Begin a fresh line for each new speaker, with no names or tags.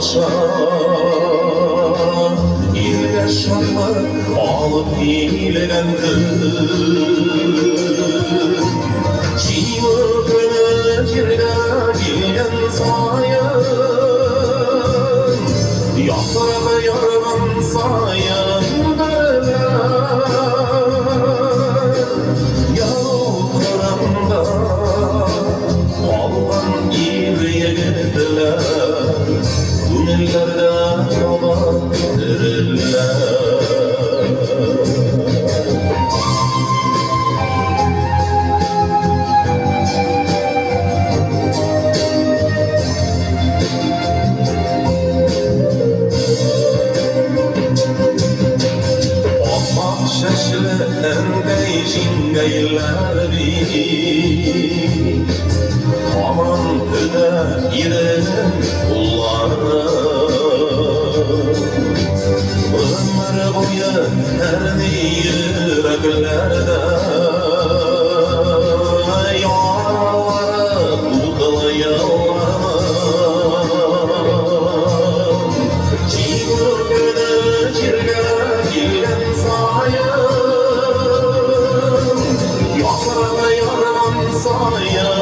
başa İlge şanlar alıp iyilendi Çiğur günü kirde bilgen sayın Yaprağı yarvan sayın Yavrularında Allah'ın iyiliğe geldiler Günellerde yola verirler Şaşılan beyjingeyler bir Aman öde girelim kullarına Ömür boyu her yüreklerde Yaraları tutlayalım Çiğur günü çirge giren sayın Yaprağı yarvan sayın